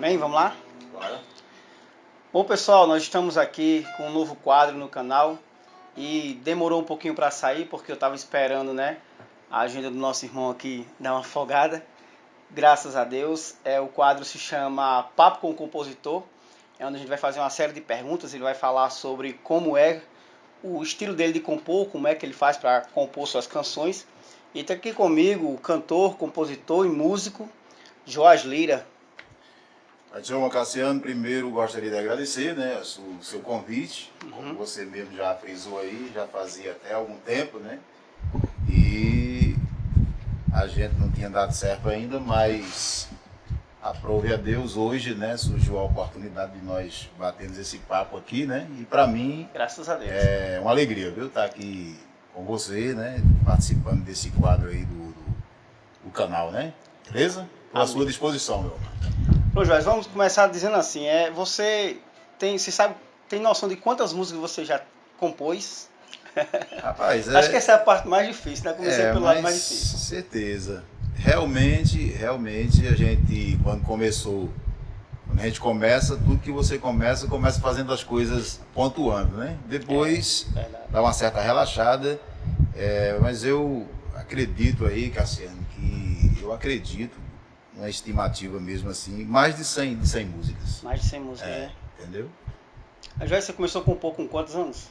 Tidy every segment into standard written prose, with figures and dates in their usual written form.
Amém? Vamos lá? Bora. Bom, pessoal, nós estamos aqui com um novo quadro no canal e demorou um pouquinho para sair porque eu estava esperando, a agenda do nosso irmão aqui dar uma folgada. Graças a Deus. O quadro se chama Papo com o Compositor, é onde a gente vai fazer uma série de perguntas. Ele vai falar sobre como é o estilo dele de compor, como é que ele faz para compor suas canções. E está aqui comigo o cantor, compositor e músico Joás Lira. João Cassiano, primeiro gostaria de agradecer, o seu convite, como você mesmo já frisou aí, já fazia até algum tempo, e a gente não tinha dado certo ainda, mas aprove a Deus hoje, surgiu a oportunidade de nós batermos esse papo aqui, e para mim, graças a Deus, é uma alegria, viu, estar aqui com você, participando desse quadro aí do canal, beleza? Estou à sua disposição, meu irmão. Bom, Joás, vamos começar dizendo assim, você tem noção de quantas músicas você já compôs? Rapaz, acho que essa é a parte mais difícil, Comecei pelo lado mais difícil. Certeza. Realmente, a gente, quando a gente começa, tudo que você começa fazendo as coisas pontuando, Depois dá uma certa relaxada, mas eu acredito aí, Cassiano, uma estimativa mesmo assim, mais de 100 músicas. Mais de 100 músicas, Entendeu? A Joás, você começou a compor com quantos anos?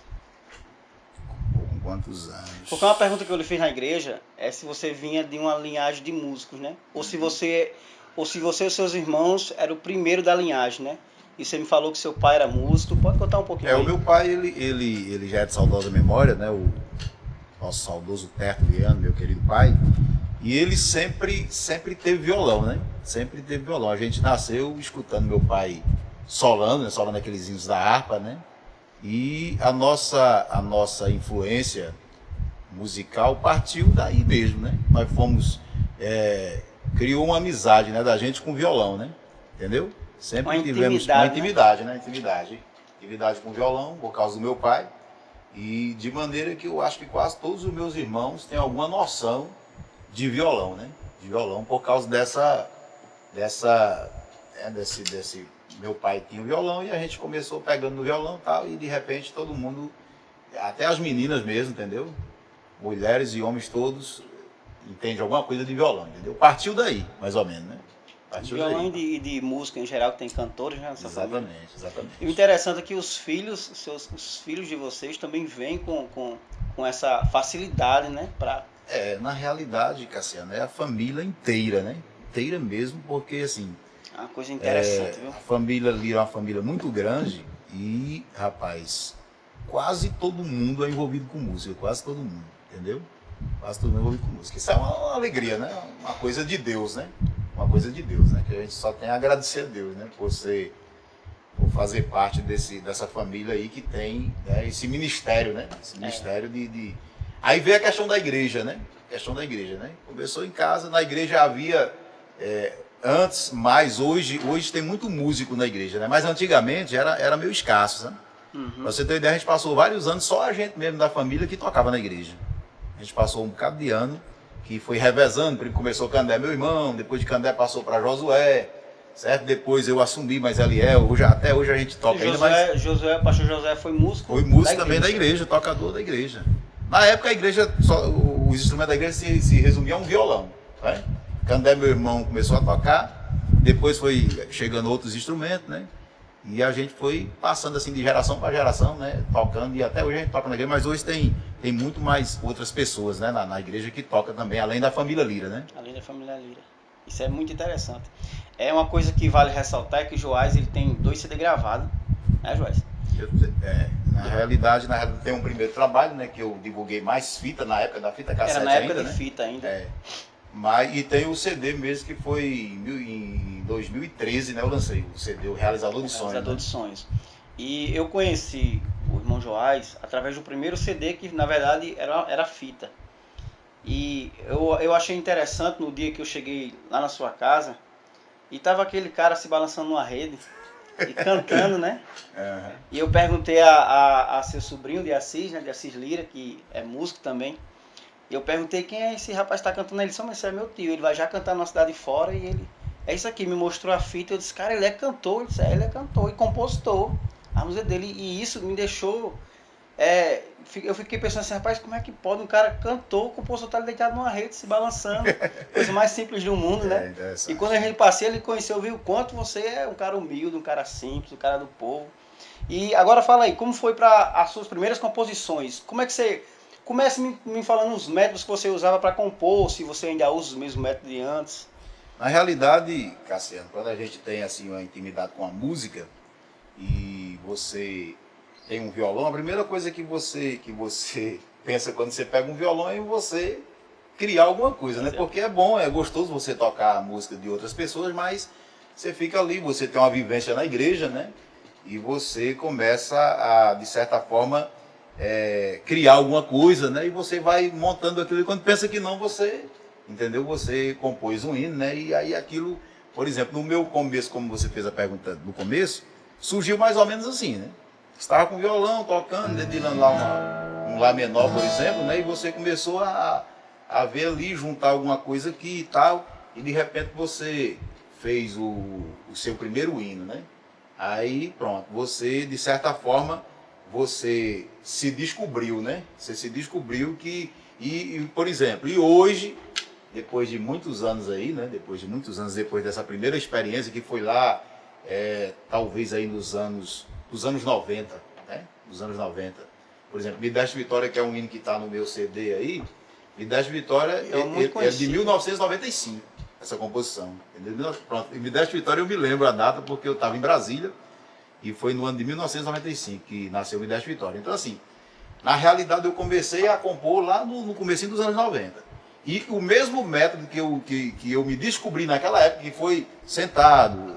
Com quantos anos? Porque uma pergunta que eu lhe fiz na igreja é se você vinha de uma linhagem de músicos, Ou se você e seus irmãos eram o primeiro da linhagem, E você me falou que seu pai era músico. Pode contar um pouquinho aí? O meu pai, ele já é de saudosa memória, O nosso saudoso Terto Liano, meu querido pai. E ele sempre teve violão, Sempre teve violão. A gente nasceu escutando meu pai solando, solando aqueles hinos da harpa, E a nossa influência musical partiu daí mesmo, Nós criou uma amizade, da gente com o violão, Entendeu? Sempre tivemos uma intimidade, Intimidade com o violão, por causa do meu pai. E de maneira que eu acho que quase todos os meus irmãos têm alguma noção de violão, De violão, por causa desse meu pai tinha o violão e a gente começou pegando no violão e tal, e de repente todo mundo, até as meninas mesmo, entendeu? Mulheres e homens todos entendem alguma coisa de violão, entendeu? Partiu daí, mais ou menos, Partiu violão daí. e de música em geral, que tem cantores, Exatamente. E o interessante é que os filhos de vocês também vêm com essa facilidade, Na realidade, Cassiano, é a família inteira, Inteira mesmo, porque assim... É uma coisa interessante, viu? A família Lira é uma família muito grande e, rapaz, quase todo mundo é envolvido com música, quase todo mundo, entendeu? Quase todo mundo é envolvido com música. Isso é uma alegria, Uma coisa de Deus, Uma coisa de Deus, Que a gente só tem a agradecer a Deus, por fazer parte dessa família aí que tem esse ministério, Esse ministério de... Aí veio a questão da igreja, Começou em casa, na igreja havia... Antes, mais hoje tem muito músico na igreja, Mas antigamente era meio escasso, sabe? Pra você ter ideia, a gente passou vários anos, só a gente mesmo da família que tocava na igreja. A gente passou um bocado de ano, que foi revezando, começou Candé, meu irmão, depois de Candé passou para Josué, certo? Depois eu assumi, mas Eliel, até hoje a gente toca ainda, mas... Pastor Josué foi músico? Foi músico também da igreja, tocador da igreja. Na época a igreja, os instrumentos da igreja se resumiam a um violão, Candé, meu irmão, começou a tocar, depois foi chegando outros instrumentos, E a gente foi passando assim de geração para geração, Tocando, e até hoje a gente toca na igreja, mas hoje tem muito mais outras pessoas, na igreja que toca também, além da família Lira, Além da família Lira. Isso é muito interessante. É uma coisa que vale ressaltar, é que o Joás, ele tem 2 CD gravados, Joás? Na realidade tem um primeiro trabalho, que eu divulguei mais fita, na época da fita cassete ainda. Era na época de fita ainda. E tem o CD mesmo que foi em 2013, eu lancei o CD, o Realizador de Sonhos. Realizador de Sonhos. E eu conheci o irmão Joás através do primeiro CD, que na verdade era fita. E eu achei interessante no dia que eu cheguei lá na sua casa, e tava aquele cara se balançando numa rede e cantando, E eu perguntei a seu sobrinho de Assis, de Assis Lira, que é músico também. E eu perguntei quem é esse rapaz que está cantando. Ele disse, mas esse é meu tio, ele vai já cantar na cidade fora e ele é isso aqui, me mostrou a fita, eu disse, cara, ele é cantor, ele é cantor e compositor, a música dele, e isso me deixou, eu fiquei pensando assim, rapaz, como é que pode um cara cantor, compositor, tá deitado numa rede, se balançando, coisa mais simples do mundo, né? E quando a gente passei, ele conheceu, viu o quanto você é um cara humilde, um cara simples, um cara do povo. E agora fala aí, como foi para as suas primeiras composições? Como é que você... Comece me falando os métodos que você usava para compor, se você ainda usa os mesmos métodos de antes. Na realidade, Cassiano, quando a gente tem assim uma intimidade com a música e você tem um violão, a primeira coisa que você pensa quando você pega um violão é em você criar alguma coisa, né? Porque é bom, é gostoso você tocar a música de outras pessoas, mas você fica ali, você tem uma vivência na igreja, né? E você começa a, de certa forma, criar alguma coisa, né? E você vai montando aquilo, e quando pensa que não, você... Entendeu? Você compôs um hino, né? E aí aquilo, por exemplo, no meu começo, como você fez a pergunta no começo, surgiu mais ou menos assim, né? Estava com violão, tocando, dedilhando lá um Lá menor, por exemplo, né? E você começou a ver ali, juntar alguma coisa aqui e tal, e de repente você fez o seu primeiro hino, né? Aí, pronto, você, de certa forma, você se descobriu, né? Você se descobriu que, por exemplo, e hoje... Depois de muitos anos aí, né? Depois dessa primeira experiência que foi lá, talvez aí nos anos 90, né? Nos anos 90. Por exemplo, Me Deste Vitória, que é um hino que está no meu CD aí, Me Deste Vitória é de 1995, essa composição. Entendeu? Pronto, Me Deste Vitória eu me lembro a data porque eu estava em Brasília e foi no ano de 1995 que nasceu Me Deste Vitória. Então assim, na realidade eu comecei a compor lá no comecinho dos anos 90. E o mesmo método que eu me descobri naquela época, que foi sentado,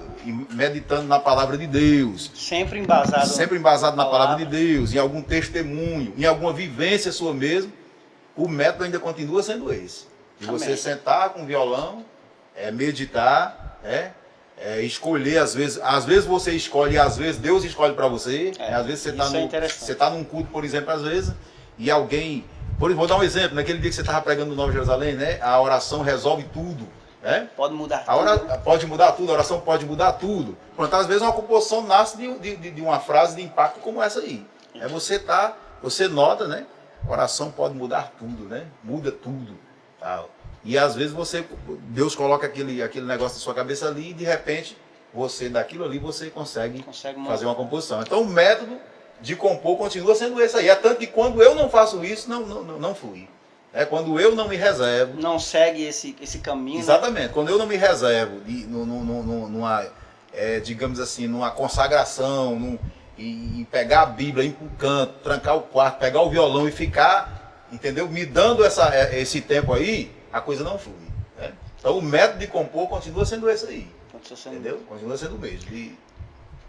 meditando na palavra de Deus. Sempre embasado na palavra de Deus, em algum testemunho, em alguma vivência sua mesmo, o método ainda continua sendo esse. De você sentar com o violão, meditar, escolher, às vezes você escolhe, às vezes Deus escolhe para você. Às vezes você está num culto, por exemplo, às vezes, e alguém... Vou dar um exemplo, naquele dia que você estava pregando no Nova Jerusalém, né? A oração resolve tudo. Né? Pode mudar tudo. Pode mudar tudo, a oração pode mudar tudo. Pronto, às vezes uma composição nasce de uma frase de impacto como essa aí. Você nota, né? A oração pode mudar tudo, né? Muda tudo. Tal. E às vezes Deus coloca aquele negócio na sua cabeça ali e de repente, daquilo ali, você consegue fazer uma composição. Então o método de compor continua sendo esse aí. É tanto que quando eu não faço isso, não flui. Quando eu não me reservo... Não segue esse caminho. Exatamente. Né? Quando eu não me reservo numa, digamos assim, numa consagração, em pegar a Bíblia, ir para um canto, trancar o quarto, pegar o violão e ficar, entendeu? Me dando esse tempo aí, a coisa não flui. Né? Então o método de compor continua sendo esse aí. Entendeu? Continua sendo o mesmo.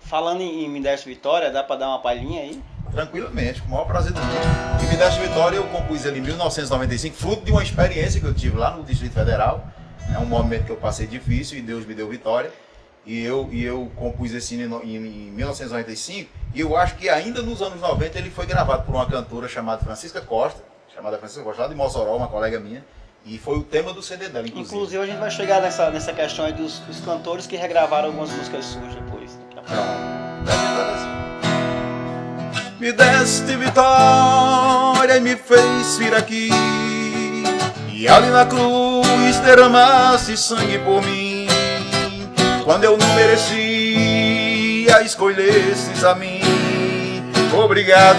Falando em Me Deste Vitória, dá para dar uma palhinha aí? Tranquilamente, com o maior prazer do mundo. E Me Deste Vitória eu compus ele em 1995, fruto de uma experiência que eu tive lá no Distrito Federal. É um momento que eu passei difícil e Deus me deu vitória. E eu compus esse hino em 1995 e eu acho que ainda nos anos 90 ele foi gravado por uma cantora chamada Francisca Costa, lá de Mossoró, uma colega minha. E foi o tema do CD dela, inclusive. Inclusive a gente vai chegar nessa questão aí dos cantores que regravaram algumas músicas suas depois. Me deste vitória e me fez vir aqui, e ali na cruz derramaste sangue por mim. Quando eu não merecia, escolhestes a mim. Obrigado.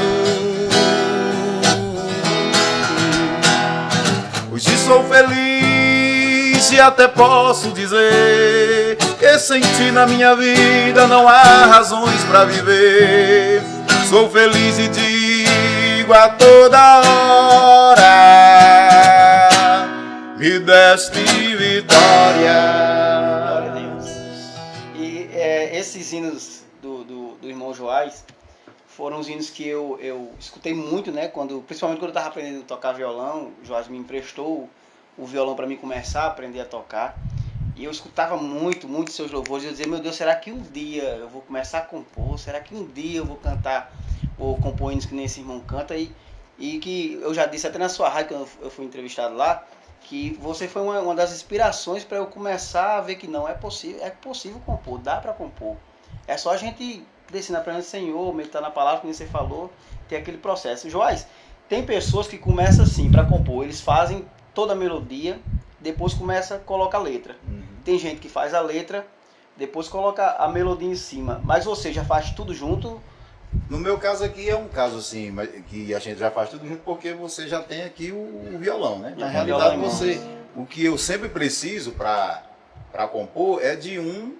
Hoje sou feliz e até posso dizer que sem ti na minha vida não há razões para viver. Sou feliz e digo a toda hora: me deste vitória. Glória a Deus. E esses hinos do irmão Joás foram os hinos que eu escutei muito, né? Principalmente quando eu estava aprendendo a tocar violão. O Joás me emprestou o violão para mim começar a aprender a tocar. E eu escutava muito seus louvores. E eu dizia, meu Deus, será que um dia eu vou começar a compor? Será que um dia eu vou cantar ou compor hinos que nem esse irmão canta? E que eu já disse até na sua rádio, quando eu fui entrevistado lá, que você foi uma das inspirações para eu começar a ver que não é possível compor, dá para compor. É só a gente descer na presença do Senhor, meditar na palavra, como você falou, ter aquele processo. Joás, tem pessoas que começam assim para compor, eles fazem toda a melodia, depois começa a colocar a letra. Tem gente que faz a letra, depois coloca a melodia em cima, mas você já faz tudo junto? No meu caso aqui é um caso assim, que a gente já faz tudo junto porque você já tem aqui o violão, né? Na realidade o que eu sempre preciso para compor é de um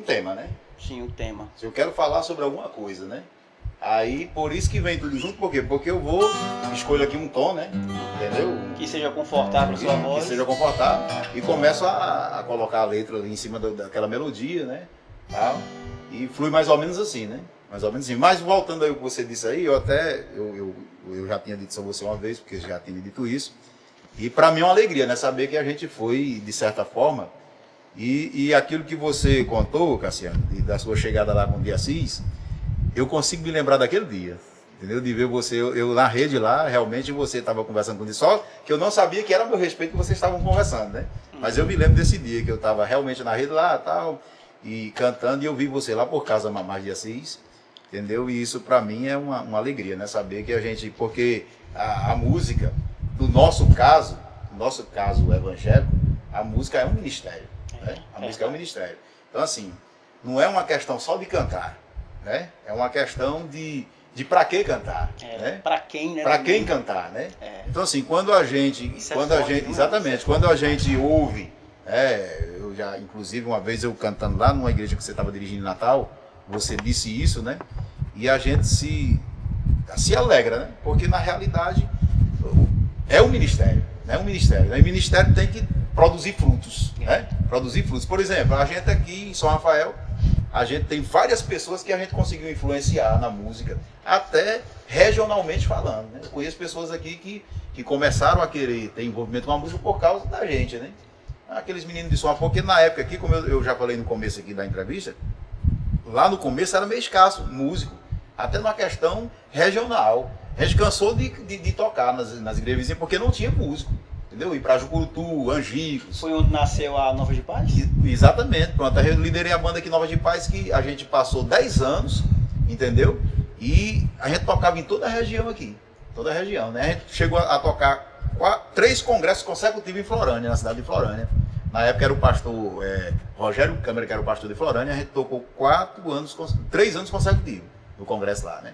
tema, né? Sim, o tema. Se eu quero falar sobre alguma coisa, né? Aí por isso que vem tudo junto, por quê? Porque eu escolho aqui um tom, né? Entendeu? Que seja confortável para sua voz. Que seja confortável e começo a colocar a letra ali em cima daquela melodia, né? Tal, e flui mais ou menos assim, né? Mais ou menos assim. Mas voltando aí ao que você disse aí, eu já tinha dito isso a você uma vez, porque já tinha dito isso. E para mim é uma alegria, né? Saber que a gente foi, de certa forma, e aquilo que você contou, Cassiano, da sua chegada lá com o de Assis, eu consigo me lembrar daquele dia, entendeu? De ver você, eu na rede lá, realmente você estava conversando comigo, só que eu não sabia que era a meu respeito que vocês estavam conversando, né? Mas eu me lembro desse dia, que eu estava realmente na rede lá, tal, e cantando, e eu vi você lá por casa Mamar de Assis, entendeu? E isso para mim é uma alegria, né? Saber que a gente, porque a música, no nosso caso evangélico, a música é um ministério, né? A música é um ministério. Então assim, não é uma questão só de cantar, né? É uma questão de para que cantar, né? Para quem, né? Para quem cantar, né? Então assim, quando a gente ouve, eu já, inclusive uma vez eu cantando lá numa igreja que você estava dirigindo em Natal, você disse isso, né? E a gente se alegra, né? Porque na realidade é um ministério, né? Um ministério. E o ministério tem que produzir frutos, né? Produzir frutos. Por exemplo, a gente aqui em São Rafael, a gente tem várias pessoas que a gente conseguiu influenciar na música, até regionalmente falando, né? Eu conheço pessoas aqui que começaram a querer ter envolvimento com a música por causa da gente, né? Aqueles meninos de São Rafael, porque na época aqui, como eu já falei no começo aqui da entrevista, lá no começo era meio escasso músico, até numa questão regional. A gente cansou de tocar nas igrejas vizinhas porque não tinha músico, entendeu? Ir para Jucurutu, Angicos. Foi onde nasceu a Nova de Paz? Exatamente. Pronto, eu liderei a banda aqui Nova de Paz, que a gente passou 10 anos, entendeu? E a gente tocava em toda a região aqui, toda a região, né? A gente chegou a tocar 3 congressos consecutivos em Florânia, na cidade de Florânia. Na época era o pastor Rogério Câmara, que era o pastor de Florânia, a gente tocou 3 anos consecutivos no congresso lá, né?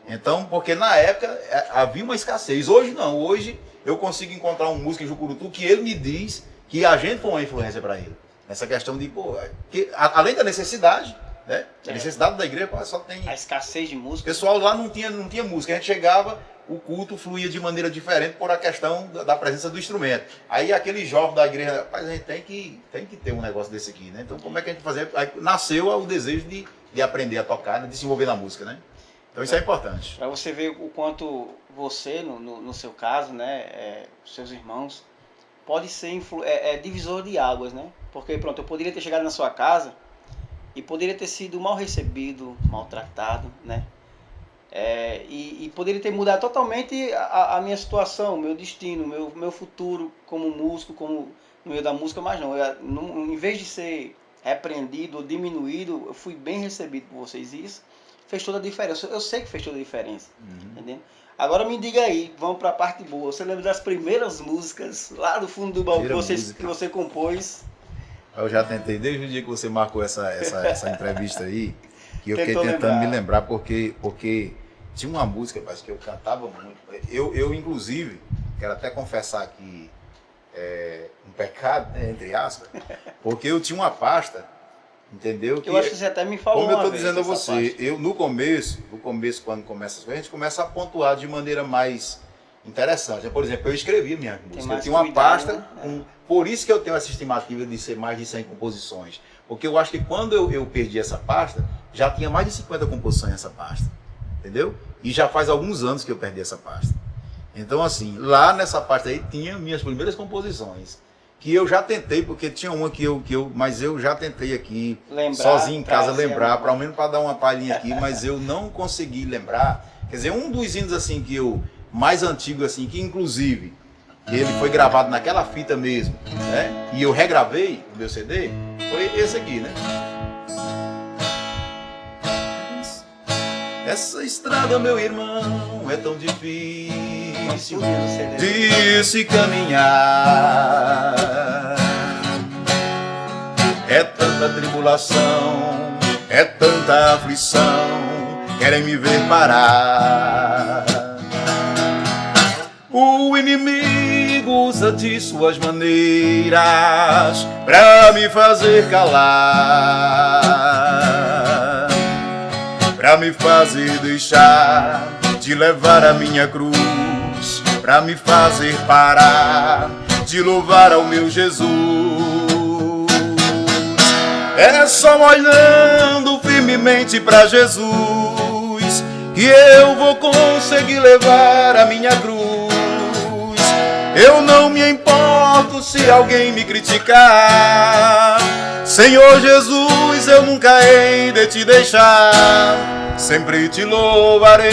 Então, porque na época havia uma escassez. Hoje não, hoje eu consigo encontrar um músico em Jucurutu que ele me diz que a gente foi uma influência para ele. Essa questão de, além da necessidade, né? A necessidade da igreja só tem... A escassez de música. O pessoal lá não tinha música, a gente chegava... O culto fluía de maneira diferente por a questão da presença do instrumento. Aí aquele jovem da igreja, rapaz, a gente tem que ter um negócio desse aqui, né? Então como é que a gente fazer? Aí nasceu o desejo de aprender a tocar, né? De se envolver na música, né? Então isso é importante. Para você ver o quanto você, no seu caso, né, seus irmãos, pode ser divisor de águas, né? Porque, pronto, eu poderia ter chegado na sua casa e poderia ter sido mal recebido, maltratado, né? E poderia ter mudado totalmente a minha situação, meu destino, meu futuro como músico, como no meio da música, mas não. Em vez de ser repreendido ou diminuído, eu fui bem recebido por vocês. E isso fez toda a diferença. Eu sei que fez toda a diferença. Entendeu? Agora me diga aí, vamos para a parte boa. Você lembra das primeiras músicas lá do fundo do baú que você compôs? Eu já tentei, desde o dia que você marcou essa entrevista aí, que eu fiquei tentando me lembrar, porque tinha uma música, parece que eu cantava muito. Eu inclusive, quero até confessar aqui um pecado, né, entre aspas, porque eu tinha uma pasta, entendeu? Eu acho que você até me falou. Como eu estou dizendo a você, eu no começo, quando começa as coisas, a gente começa a pontuar de maneira mais interessante. Por exemplo, eu escrevi minha música, eu tinha uma pasta, por isso que eu tenho essa estimativa de ser mais de 100 composições. Porque eu acho que quando eu perdi essa pasta, já tinha mais de 50 composições nessa pasta. Entendeu? E já faz alguns anos que eu perdi essa pasta. Então, assim, lá nessa pasta aí tinha minhas primeiras composições. Que eu já tentei, porque tinha uma mas eu já tentei aqui, sozinho em casa, lembrar, ao menos para dar uma palhinha aqui, mas eu não consegui lembrar. Quer dizer, um dos hinos assim que eu, mais antigo assim, que inclusive que ele foi gravado naquela fita mesmo, né? E eu regravei o meu CD, foi esse aqui, né? Essa estrada, meu irmão, é tão difícil de se caminhar. É tanta tribulação, é tanta aflição, querem me ver parar. O inimigo usa de suas maneiras pra me fazer calar, pra me fazer deixar de levar a minha cruz, pra me fazer parar de louvar ao meu Jesus. É só olhando firmemente pra Jesus que eu vou conseguir levar a minha cruz. Eu não me importo se alguém me criticar, Senhor Jesus, eu nunca hei de te deixar, sempre te louvarei.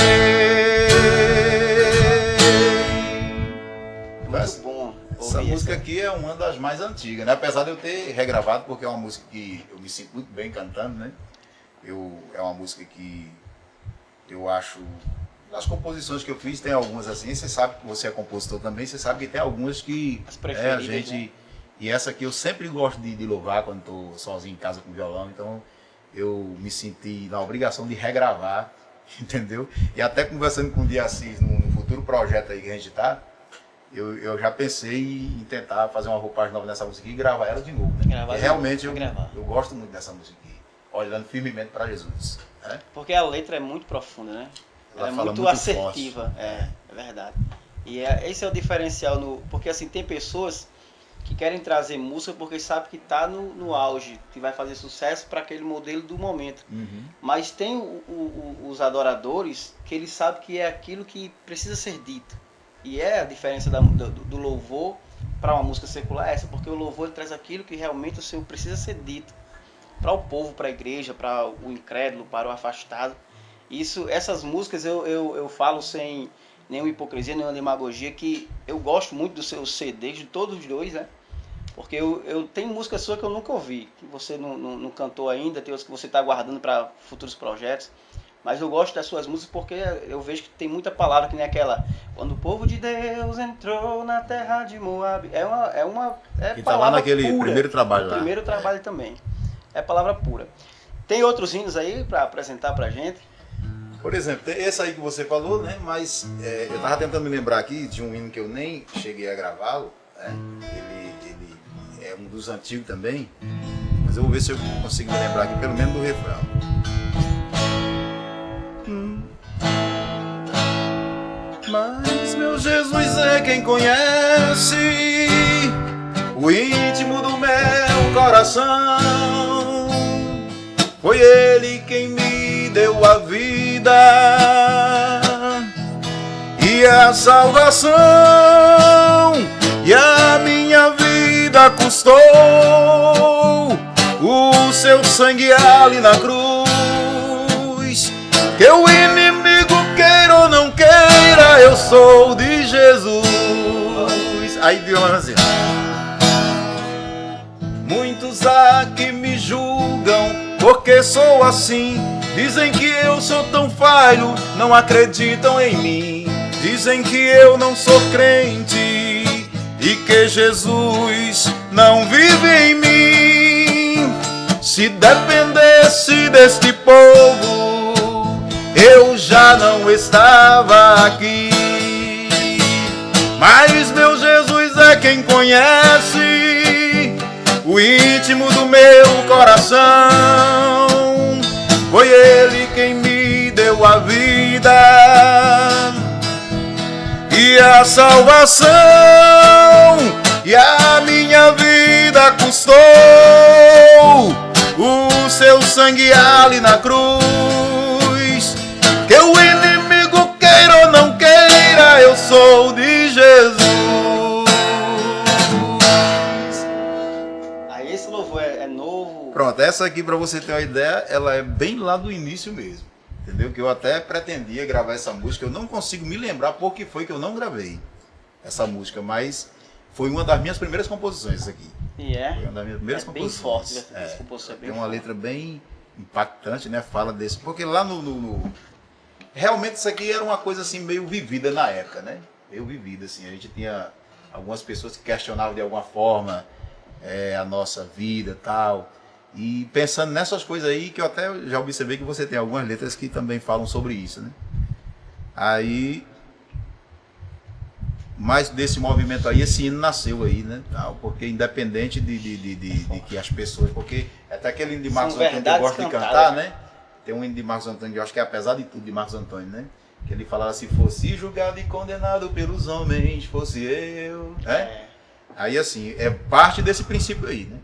Muito bom. Essa música aqui é uma das mais antigas, né? Apesar de eu ter regravado, porque é uma música que eu me sinto muito bem cantando, né? É uma música que eu acho... Nas composições que eu fiz, tem algumas assim, você sabe que você é compositor também, você sabe que tem algumas que a gente... Né? E essa aqui eu sempre gosto de louvar quando estou sozinho em casa com violão, então eu me senti na obrigação de regravar, entendeu? E até conversando com o Diassis no futuro projeto aí que a gente está, eu já pensei em tentar fazer uma roupagem nova nessa música e gravar ela de novo, né? Realmente eu gosto muito dessa música aqui, olhando firmemente para Jesus. Né? Porque a letra é muito profunda, né? Ela é muito assertiva, é verdade. E esse é o diferencial, porque assim, tem pessoas que querem trazer música porque sabe que está no auge, que vai fazer sucesso para aquele modelo do momento. Uhum. Mas tem os adoradores que eles sabem que é aquilo que precisa ser dito. E é a diferença do louvor para uma música secular essa, porque o louvor ele traz aquilo que realmente o Senhor precisa ser dito para o povo, para a igreja, para o incrédulo, para o afastado. Essas músicas eu falo sem nenhuma hipocrisia, nenhuma demagogia, que eu gosto muito dos seus CDs, de todos os dois, né? Porque eu tenho música sua que eu nunca ouvi, que você não cantou ainda, tem outras que você está guardando para futuros projetos. Mas eu gosto das suas músicas porque eu vejo que tem muita palavra, que nem aquela: quando o povo de Deus entrou na terra de Moab. É que tá lá naquele pura, primeiro trabalho lá. Primeiro trabalho também. É palavra pura. Tem outros hinos aí para apresentar pra gente? Por exemplo, tem esse aí que você falou, né? Mas eu estava tentando me lembrar aqui de um hino que eu nem cheguei a gravá-lo. Né? Ele é um dos antigos também. Mas eu vou ver se eu consigo me lembrar aqui, pelo menos do refrão. Mas meu Jesus é quem conhece o íntimo do meu coração. Foi Ele quem me deu a vida e a salvação, e a minha vida custou o seu sangue ali na cruz. Que o inimigo queira ou não queira, eu sou de Jesus. Aí deu uma assim. Muitos aqui me julgam porque sou assim, dizem que eu sou tão falho, não acreditam em mim. Dizem que eu não sou crente e que Jesus não vive em mim. Se dependesse deste povo, eu já não estava aqui. Mas meu Jesus é quem conhece o íntimo do meu coração. Foi Ele quem me deu a vida e a salvação, e a minha vida custou o seu sangue ali na cruz. Que o inimigo queira ou não queira, eu sou de Jesus. Aí esse louvor é novo. Pronto, essa aqui, pra você ter uma ideia, ela é bem lá do início mesmo. Entendeu? Que eu até pretendia gravar essa música, eu não consigo me lembrar por que foi que eu não gravei. essa música, mas foi uma das minhas primeiras composições isso aqui. E Foi uma das minhas primeiras composições. Bem forte, essa composição é bem Tem uma forte. letra bem impactante, né? Fala desse. Porque lá realmente isso aqui era uma coisa assim meio vivida na época, né? Meio vivida, assim. A gente tinha algumas pessoas que questionavam de alguma forma a nossa vida e tal. E pensando nessas coisas aí, que eu até já observei que você tem algumas letras que também falam sobre isso, né? Aí, mais desse movimento aí, esse hino nasceu aí, né? Porque independente de que as pessoas... Porque até aquele hino de Marcos Antônio que eu gosto de cantar, né? Tem um hino de Marcos Antônio que eu acho que é Apesar de Tudo, de Marcos Antônio, né? Que ele falava, se fosse julgado e condenado pelos homens, fosse eu, né? Aí assim, é parte desse princípio aí, né?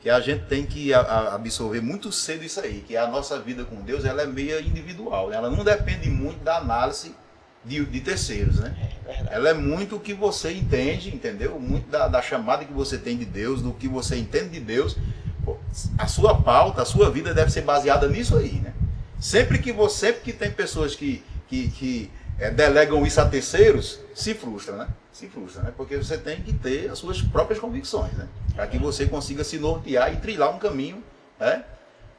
Que a gente tem que absorver muito cedo isso aí, que a nossa vida com Deus, ela é meio individual, né? Ela não depende muito da análise de terceiros, né? Ela é muito o que você entende, entendeu? Muito da chamada que você tem de Deus, do que você entende de Deus. A sua pauta, a sua vida deve ser baseada nisso aí, né? Sempre que tem pessoas que delegam isso a terceiros, se frustram, né? Se frustra, né? Porque você tem que ter as suas próprias convicções, né? Para que você consiga se nortear e trilhar um caminho, né?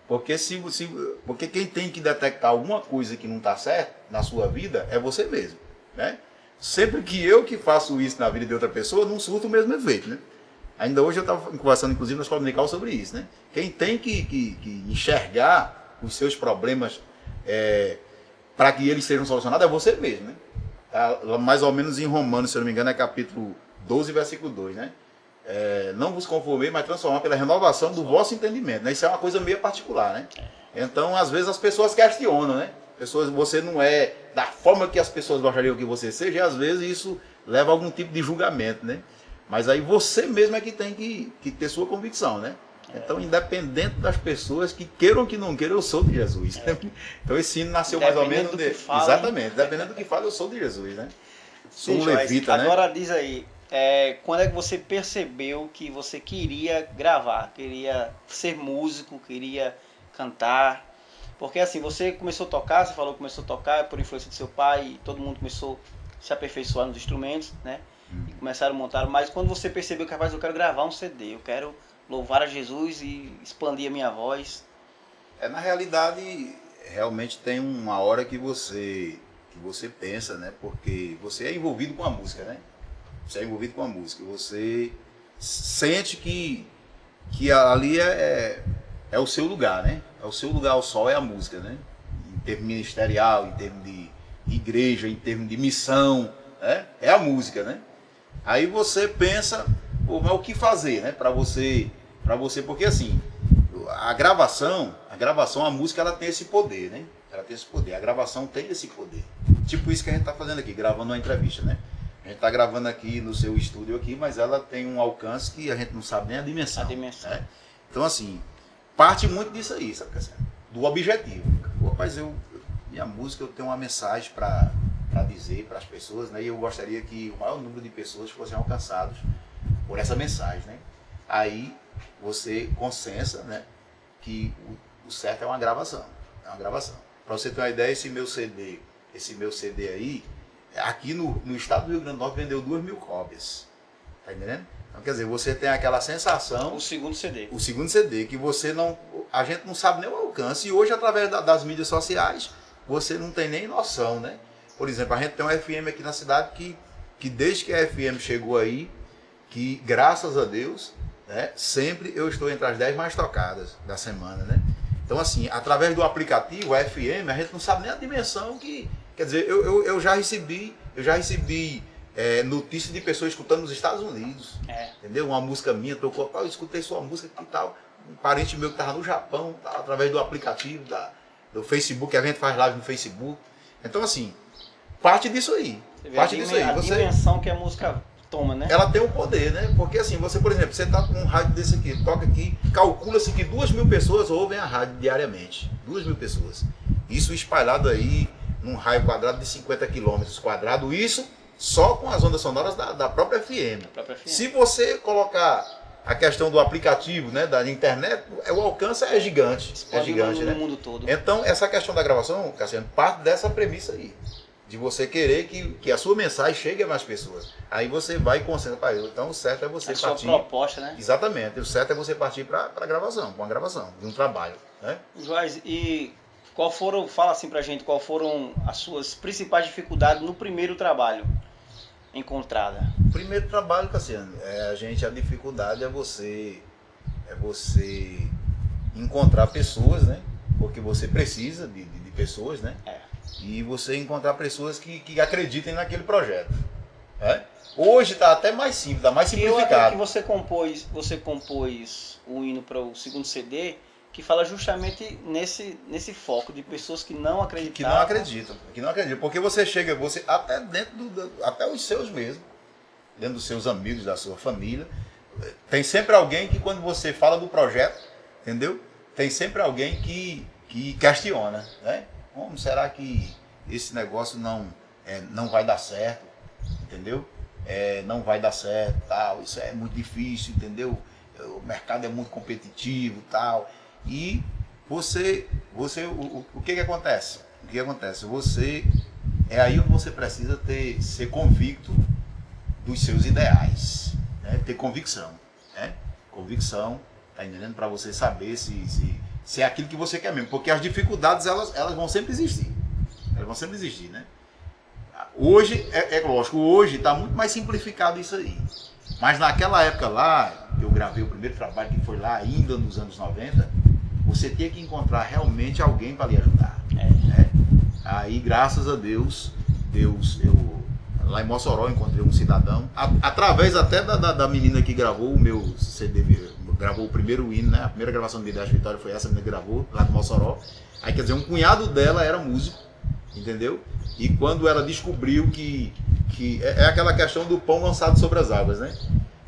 Porque quem tem que detectar alguma coisa que não está certa na sua vida é você mesmo, né? Sempre que eu que faço isso na vida de outra pessoa, não surto o mesmo efeito, né? Ainda hoje eu estava conversando, inclusive, na escola dominical sobre isso, né? Quem tem que enxergar os seus problemas para que eles sejam solucionados é você mesmo, né? Mais ou menos em Romanos, se eu não me engano, é capítulo 12, versículo 2, né? Não vos conformei, mas transformar pela renovação do vosso entendimento, né? Isso é uma coisa meio particular, né? Então, às vezes, as pessoas questionam, né? Você não é da forma que as pessoas gostariam que você seja, e às vezes isso leva a algum tipo de julgamento, né? Mas aí você mesmo é que tem que ter sua convicção, né? Então, independente das pessoas que queiram que não queiram, eu sou de Jesus. Então, esse hino nasceu mais ou menos... Exatamente, dependendo do que fala, eu sou de Jesus, né? Sou um levita, né? Agora diz aí, quando é que você percebeu que você queria gravar, queria ser músico, queria cantar? Porque assim, você começou a tocar, você falou que começou a tocar por influência do seu pai, e todo mundo começou a se aperfeiçoar nos instrumentos, né? E começaram a montar, mas quando você percebeu que, rapaz, eu quero gravar um CD, eu quero louvar a Jesus e expandir a minha voz. Na realidade, realmente tem uma hora que você pensa, né? Porque você é envolvido com a música, né? Você é envolvido com a música. Você sente que ali é o seu lugar, né? É o seu lugar ao sol, é a música, né? Em termos ministerial, em termos de igreja, em termos de missão, né? É a música, né? Aí você pensa, mas o que fazer, né? Para você, porque assim, a gravação, a música, ela tem esse poder, né? Ela tem esse poder, a gravação tem esse poder. Tipo isso que a gente está fazendo aqui, gravando uma entrevista, né? A gente está gravando aqui no seu estúdio aqui, mas ela tem um alcance que a gente não sabe nem a dimensão. Né? Então assim, parte muito disso aí, sabe, Cassiano? Do objetivo. Rapaz, minha música, eu tenho uma mensagem para dizer para as pessoas, né? E eu gostaria que o maior número de pessoas fossem alcançados por essa mensagem, né? Aí você consensa, né, que o certo é uma gravação. É uma gravação. Para você ter uma ideia, esse meu CD aí, aqui no estado do Rio Grande do Norte vendeu 2.000 cópias. Tá entendendo? Então, quer dizer, você tem aquela sensação... O segundo CD. O segundo CD, que a gente não sabe nem o alcance. E hoje, através das mídias sociais, você não tem nem noção, né? Por exemplo, a gente tem um FM aqui na cidade que desde que a FM chegou aí, que graças a Deus, né, sempre eu estou entre as 10 mais tocadas da semana, né? Então, assim, através do aplicativo, a FM, a gente não sabe nem a dimensão que... Quer dizer, eu já recebi notícias de pessoas escutando nos Estados Unidos, entendeu? Uma música minha tocou, eu escutei sua música e tal. Um parente meu que estava no Japão, através do aplicativo, do Facebook, a gente faz live no Facebook. Então, assim, parte disso aí. Parte disso aí. A dimensão que a música toma, né? Ela tem um poder, né? Porque assim, você, por exemplo, você está com um rádio desse aqui, toca aqui, calcula-se que 2.000 pessoas ouvem a rádio diariamente. 2.000 pessoas. Isso espalhado aí num raio quadrado de 50 quilômetros quadrados. Isso só com as ondas sonoras da própria FM. Se você colocar a questão do aplicativo, né, da internet, o alcance é gigante. É gigante, né? No mundo todo. Então, essa questão da gravação, Cassiano, parte dessa premissa aí. de você querer que a sua mensagem chegue a mais pessoas. Aí você vai e concentra para ele. Então o certo é você a partir. sua proposta, né? Exatamente. O certo é você partir para a gravação, com a gravação de um trabalho, né? Joás, e fala assim pra gente, qual foram as suas principais dificuldades no primeiro trabalho encontrada? O primeiro trabalho, Cassiano, a dificuldade é você encontrar pessoas, né? Porque você precisa de pessoas, né? E você encontrar pessoas que acreditem naquele projeto. Hoje está até mais simples, está mais simplificado. Eu acredito que você compôs o hino para o segundo CD, que fala justamente nesse foco de pessoas que não acreditam. Que não acreditam. Porque você chega, até até os seus mesmo, dentro dos seus amigos, da sua família, tem sempre alguém que quando você fala do projeto, entendeu? Tem sempre alguém que questiona, né? Como será que esse negócio não vai dar certo, entendeu? Não vai dar certo, tal, isso é muito difícil, entendeu? O mercado é muito competitivo, tal. E o que acontece? O que acontece? É aí onde você precisa ser convicto dos seus ideais, né? Ter convicção, né? Convicção, tá entendendo? Para você saber se é aquilo que você quer mesmo, porque as dificuldades elas vão sempre existir, né? Hoje é lógico, hoje está muito mais simplificado isso aí, mas naquela época lá, eu gravei o primeiro trabalho que foi lá ainda nos anos 90, você tinha que encontrar realmente alguém para lhe ajudar, né? Aí graças a Deus, eu lá em Mossoró encontrei um cidadão, através até da menina que gravou o meu CD, gravou o primeiro hino, né? A primeira gravação do Ideais Vitória foi essa menina que gravou, lá de Mossoró. Aí quer dizer, um cunhado dela era músico, entendeu? E quando ela descobriu que é aquela questão do pão lançado sobre as águas, né?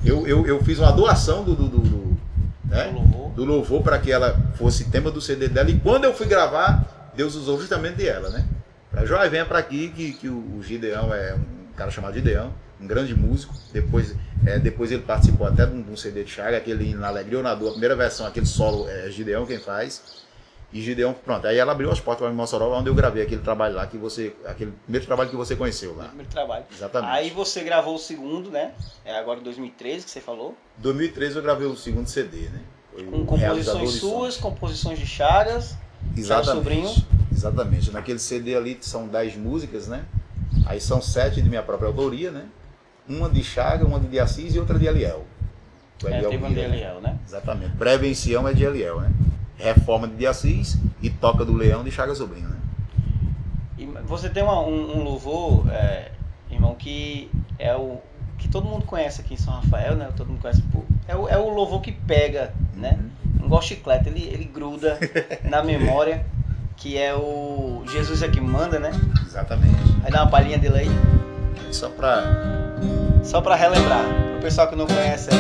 Eu fiz uma doação do louvor para que ela fosse tema do CD dela, e quando eu fui gravar, Deus usou justamente ela, né? Pra Joás, venha para aqui que o Gideão é um cara chamado Gideão, um grande músico. Depois ele participou até de um CD de Chaga, aquele na Alegria ou na Dor, a primeira versão, aquele solo é Gideão quem faz. E Gideão, pronto, aí ela abriu as portas para Mossoró, onde eu gravei aquele trabalho lá, aquele primeiro trabalho que você conheceu lá. Primeiro trabalho. Exatamente. Aí você gravou o segundo, né? Agora em 2013 que você falou. Em 2013 eu gravei o segundo CD, né? Com composições suas, composições de Chagas. Exatamente. Sobrinho. Exatamente. Naquele CD ali são 10 músicas, né? Aí são 7 de minha própria autoria, né? Uma de Chaga, uma de Assis e outra de Eliel. Teve uma de Eliel, né? Exatamente. Breve em Sião é de Eliel, né? Reforma de Assis e Toca do Leão de Chaga Sobrinho, né? E você tem um louvor, irmão, que é o que todo mundo conhece aqui em São Rafael, né? Todo mundo conhece. É o louvor que pega, né? Igual chiclete, ele gruda na memória, que é o Jesus é que manda, né? Exatamente. Aí dá uma palhinha dele aí. Só pra relembrar, pro pessoal que não conhece aí.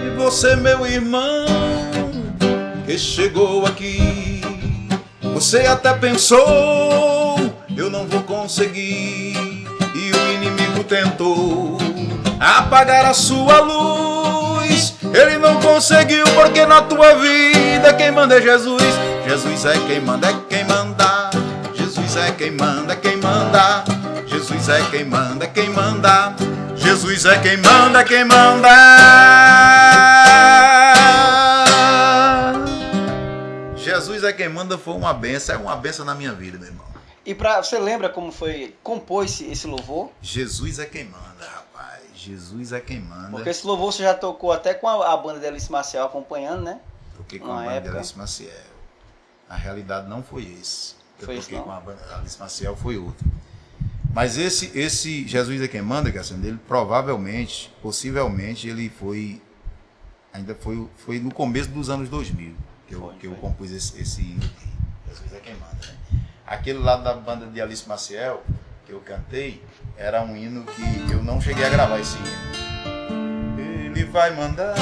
E você, meu irmão, que chegou aqui, você até pensou, eu não vou conseguir, e o inimigo tentou apagar a sua luz, ele não conseguiu, porque na tua vida quem manda é Jesus. Jesus é quem manda, é quem manda. Jesus é quem manda, é quem manda. Jesus é quem manda, é quem manda. Jesus é quem manda, é quem manda. Jesus é quem manda foi uma benção, é uma benção na minha vida, meu irmão. E você lembra como foi compor esse louvor? Jesus é quem manda, rapaz. Jesus é quem manda. Porque esse louvor você já tocou até com a banda de Alice Maciel acompanhando, né? Toquei com a banda de Alice Maciel. A realidade não foi esse. Eu toquei com a banda de Alice Maciel, foi outro. Mas esse Jesus é quem manda, Cassiano, ele provavelmente, possivelmente, ele foi no começo dos anos 2000 que eu compus esse hino aqui. Jesus é quem manda, né? Aquele lá da banda de Alice Maciel, que eu cantei, era um hino que eu não cheguei a gravar esse hino. Ele vai mandar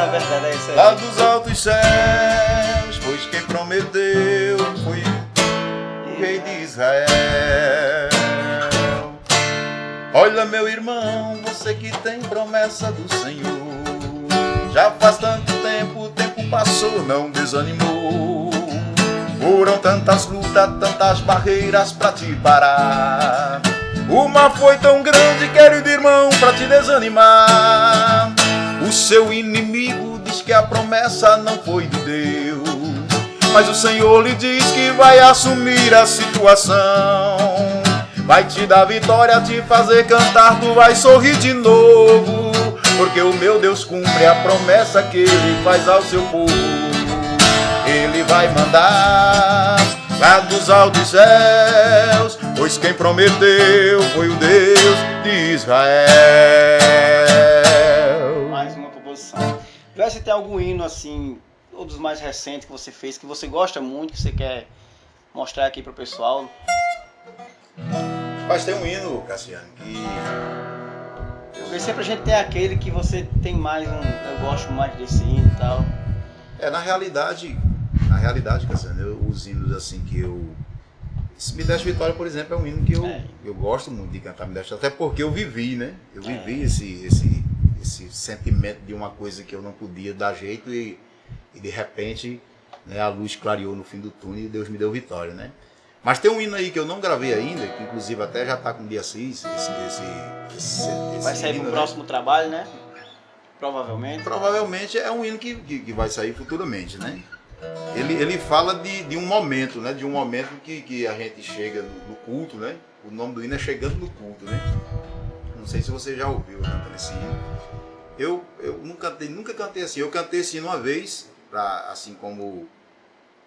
verdade, é isso aí. Lá dos altos céus, pois quem prometeu foi o rei de Israel. Olha, meu irmão, você que tem promessa do Senhor, já faz tanto tempo, o tempo passou, não desanimou. Foram tantas lutas, tantas barreiras pra te parar. O mar foi tão grande, querido irmão, pra te desanimar. O seu inimigo diz que a promessa não foi de Deus, mas o Senhor lhe diz que vai assumir a situação. Vai te dar vitória, te fazer cantar, tu vai sorrir de novo, porque o meu Deus cumpre a promessa que Ele faz ao seu povo. Ele vai mandar lá dos altos céus, pois quem prometeu foi o Deus de Israel. Mais uma proposição. Você tem algum hino assim, ou dos mais recentes que você fez, que você gosta muito, que você quer mostrar aqui pro pessoal? Mas tem um hino, Cassiano, que... Porque sempre a gente tem aquele que você tem mais eu gosto mais desse hino e tal. Na realidade, Cassiano, os hinos assim que eu... Esse Me Deste Vitória, por exemplo, é um hino que eu gosto muito de cantar, Me Deste, até porque eu vivi, né? Eu vivi esse sentimento de uma coisa que eu não podia dar jeito e de repente, né, a luz clareou no fim do túnel e Deus me deu vitória, né? Mas tem um hino aí que eu não gravei ainda, que inclusive até já está com o dia 6, vai sair hino, pro próximo trabalho, né? Provavelmente. Provavelmente é um hino que vai sair futuramente, né? Ele fala de um momento, né? De um momento que a gente chega no culto, né? O nome do hino é Chegando no Culto, né? Não sei se você já ouviu cantando esse hino. Eu nunca cantei assim. Eu cantei esse hino uma vez, assim como...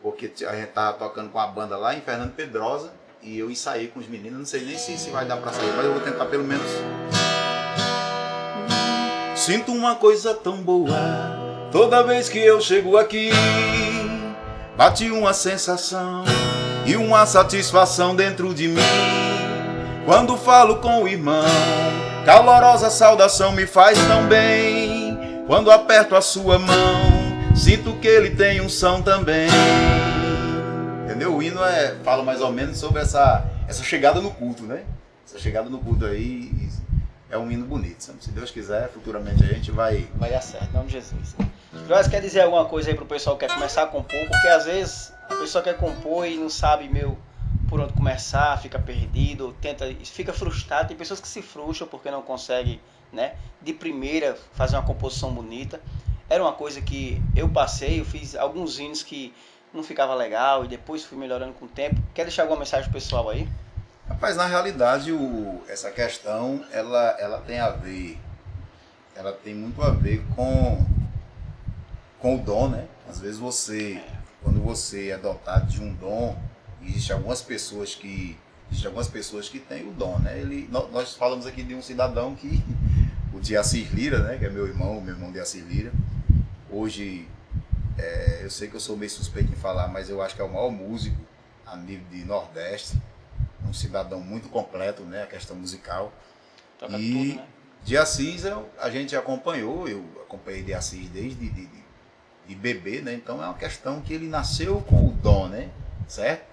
Porque a gente tava tocando com a banda lá em Fernando Pedrosa e eu ensaiei com os meninos, não sei nem se vai dar pra sair, mas eu vou tentar pelo menos. Sinto uma coisa tão boa toda vez que eu chego aqui. Bate uma sensação e uma satisfação dentro de mim. Quando falo com o irmão, calorosa saudação me faz tão bem. Quando aperto a sua mão, sinto que ele tem unção também. Entendeu? O hino fala mais ou menos sobre essa chegada no culto, né? Essa chegada no culto aí é um hino bonito. Sabe? Se Deus quiser, futuramente a gente vai dar certo, em nome de Jesus. Joás, quer dizer alguma coisa aí pro pessoal que quer começar a compor? Porque às vezes a pessoa quer compor e não sabe, por onde começar, fica perdido, fica frustrado. Tem pessoas que se frustram porque não conseguem, né, de primeira fazer uma composição bonita. Era uma coisa que eu fiz alguns hinos que não ficava legal e depois fui melhorando com o tempo. Quer deixar alguma mensagem pro pessoal aí? Rapaz, na realidade, essa questão, ela tem muito a ver com o dom, né? Às vezes quando você é dotado de um dom, existem algumas pessoas que têm o dom, né? Nós falamos aqui de um cidadão que, o de Assis Lira, né? Que é meu irmão de Assis Lira. Hoje, eu sei que eu sou meio suspeito em falar, mas eu acho que é o maior músico a nível de Nordeste. Um cidadão muito completo, né? A questão musical. Toca tudo, né? De Assis a gente acompanhou, eu acompanhei de Assis desde de bebê, né? Então é uma questão que ele nasceu com o dom, né? Certo?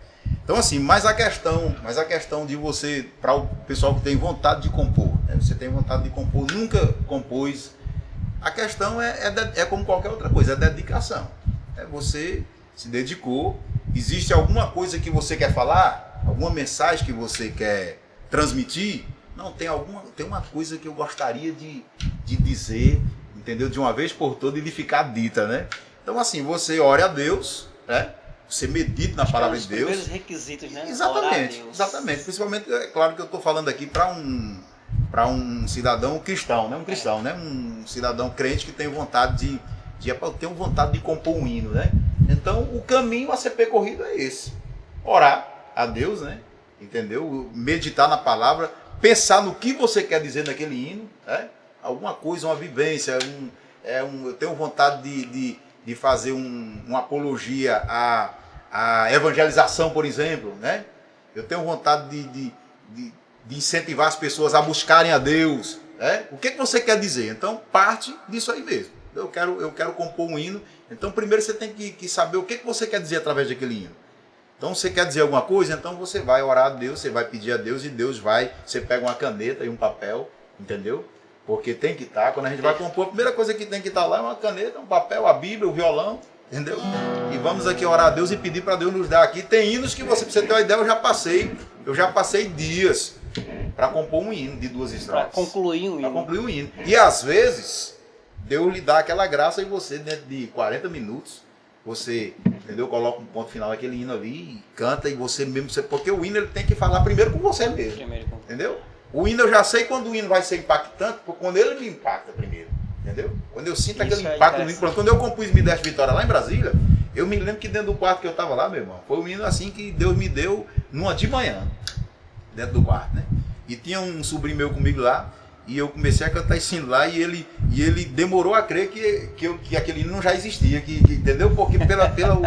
Então assim, mas a questão de você, para o pessoal que tem vontade de compor, né? Você tem vontade de compor, nunca compôs. A questão é como qualquer outra coisa, é dedicação. Você se dedicou, existe alguma coisa que você quer falar, alguma mensagem que você quer transmitir? Não, tem uma coisa que eu gostaria de dizer, entendeu? De uma vez por todas e de ficar dita, né? Então assim, você ore a Deus, né? Você medite na palavra de Deus. Primeiros requisitos, né? Exatamente. Principalmente, é claro que eu estou falando aqui para um cidadão cristão, né? Um cidadão crente que tem vontade tem vontade de compor um hino, né? Então, o caminho a ser percorrido é esse. Orar a Deus, né? Entendeu? Meditar na palavra, pensar no que você quer dizer naquele hino, né? Alguma coisa, uma vivência, eu tenho vontade de fazer uma apologia à evangelização, por exemplo, né? Eu tenho vontade de incentivar as pessoas a buscarem a Deus, né? O que você quer dizer? Então, parte disso aí mesmo. Eu quero compor um hino. Então, primeiro você tem que saber o que você quer dizer através daquele hino. Então, você quer dizer alguma coisa? Então, você vai orar a Deus, você vai pedir a Deus e Deus vai... Você pega uma caneta e um papel, entendeu? Porque tem que estar, quando a gente vai compor, a primeira coisa que tem que estar lá é uma caneta, um papel, a Bíblia, o violão, entendeu? E vamos aqui orar a Deus e pedir para Deus nos dar aqui. Tem hinos que você, pra você ter uma ideia, eu já passei dias para compor um hino de 2 estrofes. Para concluir um hino. Para concluir um hino. E às vezes, Deus lhe dá aquela graça e você, dentro de 40 minutos, você, entendeu? Coloca um ponto final naquele hino ali, e canta e você mesmo, porque o hino ele tem que falar primeiro com você mesmo, entendeu? O hino eu já sei quando o hino vai ser impactante, porque quando ele me impacta primeiro, entendeu? Quando eu sinto aquele impacto no hino, pronto. Quando eu compus Me Deste Vitória lá em Brasília, eu me lembro que dentro do quarto que eu estava lá, meu irmão, foi um hino assim que Deus me deu numa de manhã, dentro do quarto, né? E tinha um sobrinho meu comigo lá, e eu comecei a cantar esse hino lá, e ele demorou a crer que aquele hino não já existia, entendeu? Porque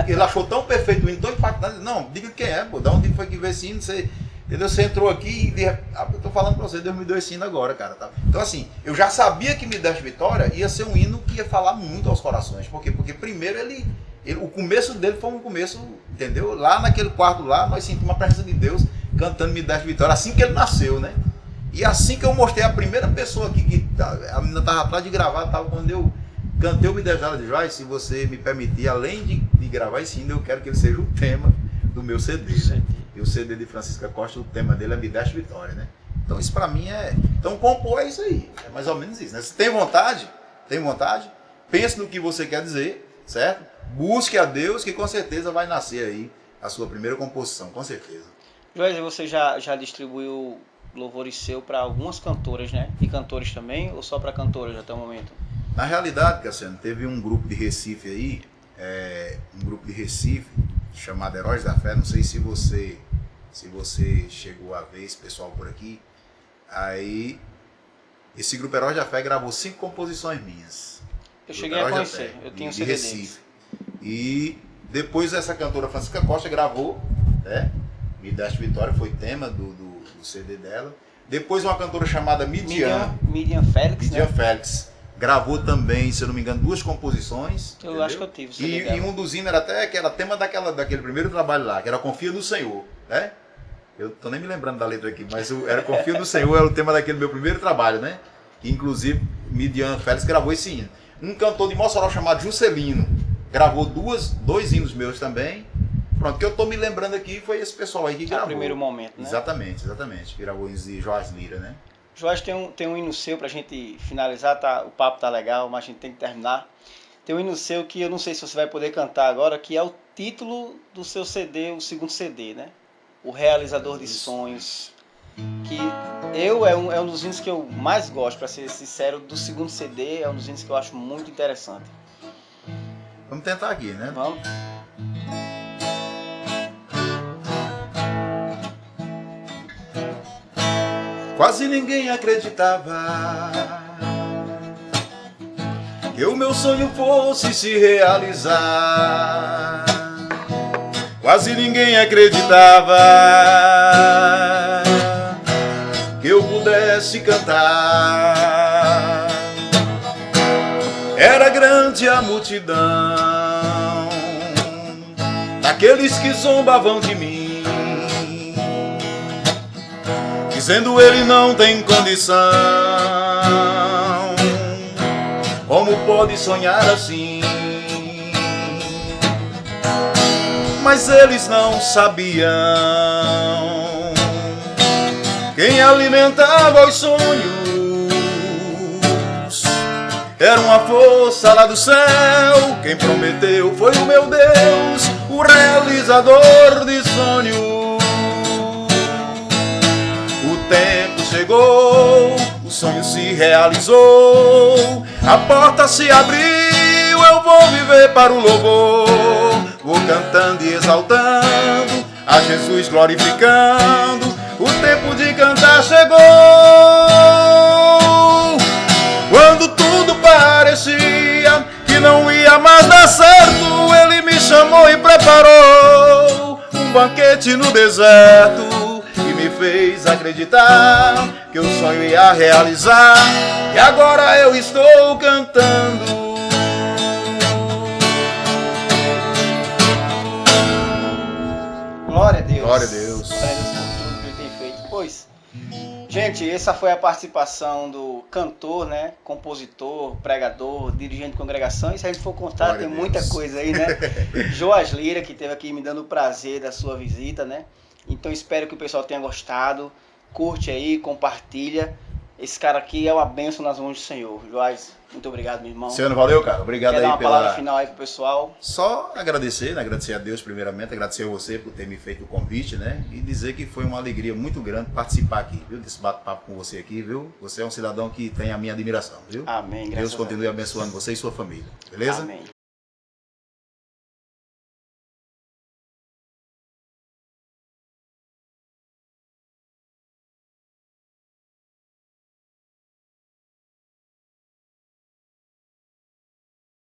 ele achou tão perfeito o hino, tão impactante. Não, diga quem é, pô, da onde foi que veio esse hino, você, entendeu? Você entrou aqui e eu tô falando pra você, Deus me deu esse hino agora, cara. Tá? Então assim, eu já sabia que Me Deste Vitória ia ser um hino que ia falar muito aos corações. Por quê? Porque primeiro o começo dele foi um começo, entendeu? Lá naquele quarto lá, nós sentimos a presença de Deus cantando Me Deste Vitória, assim que ele nasceu, né? E assim que eu mostrei a primeira pessoa aqui, que a menina estava atrás de gravar, quando eu cantei o Me Deste Vitória, de Joyce, se você me permitir, além de gravar esse hino, eu quero que ele seja o tema do meu CD, né? E o CD de Francisca Costa, o tema dele é Me Deste Vitória, né? Então isso pra mim então compor é isso aí, é mais ou menos isso, né? Se tem vontade, pense no que você quer dizer, certo? Busque a Deus, que com certeza vai nascer aí a sua primeira composição, com certeza. Joyce, você já distribuiu louvores seu para algumas cantoras, né? E cantores também, ou só para cantoras até o momento? Na realidade, Cassiano, teve um grupo de Recife aí, chamado Heróis da Fé, não sei se você chegou a ver esse pessoal por aqui. Aí, esse grupo Heróis da Fé gravou 5 composições minhas. Eu cheguei a conhecer, eu tinha um CD Recife. deles. E depois essa cantora Francisca Costa gravou, né? Me Deste Vitória foi tema do CD dela. Depois uma cantora chamada Midian Félix, Midian né? Félix gravou também, se eu não me engano, 2 composições. Eu acho que eu tive o CD dela. E um dos hinos que era tema daquele primeiro trabalho lá, que era Confia no Senhor, né? Eu tô nem me lembrando da letra aqui, mas era Confia no Senhor, era o tema daquele meu primeiro trabalho, né? E, inclusive, Midian Félix gravou esse hino. Um cantor de Mossoró chamado Juscelino gravou 2 hinos meus também. Pronto, o que eu tô me lembrando aqui foi esse pessoal aí que gravou. No primeiro momento, né? Exatamente. Que gravou hinos de Joás Lira, né? Joás, tem um hino seu pra gente finalizar, tá? O papo tá legal, mas a gente tem que terminar. Tem um hino seu que eu não sei se você vai poder cantar agora, que é o título do seu CD, o segundo CD, né? O Realizador de Sonhos. Que é um dos hinos que eu mais gosto, pra ser sincero, do segundo CD, é um dos hinos que eu acho muito interessante. Vamos tentar aqui, né? Vamos? Quase ninguém acreditava que o meu sonho fosse se realizar. Quase ninguém acreditava que eu pudesse cantar. Era grande a multidão daqueles que zombavam de mim, dizendo ele não tem condição. Como pode sonhar assim? Mas eles não sabiam quem alimentava os sonhos era uma força lá do céu. Quem prometeu foi o meu Deus, o realizador de sonhos. O tempo chegou, o sonho se realizou, a porta se abriu, eu vou viver para o louvor. Vou cantando e exaltando, a Jesus glorificando, o tempo de cantar chegou. Quando tudo parecia que não ia mais dar certo, Ele me chamou e preparou um banquete no deserto e me fez acreditar que o sonho ia realizar. E agora eu estou cantando. Glória a Deus. Glória a Deus. Glória a Deus por tudo que Ele tem feito. Pois, Gente, essa foi a participação do cantor, né? Compositor, pregador, dirigente de congregação. E se a gente for contar, Glória tem a muita Deus. coisa aí, né? Joas Lira, que esteve aqui me dando o prazer da sua visita, né? Então espero que o pessoal tenha gostado. Curte aí, compartilha. Esse cara aqui é uma bênção nas mãos do Senhor. Joás, muito obrigado, meu irmão. Luciano, valeu, cara. Obrigado Quer dar aí uma palavra pela... final aí pro pessoal? Só agradecer, né? Agradecer a Deus primeiramente, agradecer a você por ter me feito o convite, né? E dizer que foi uma alegria muito grande participar aqui, viu? Desse bate-papo com você aqui, viu? Você é um cidadão que tem a minha admiração, viu? Amém. Deus Graças a continue Deus. abençoando você e sua família, beleza? Amém.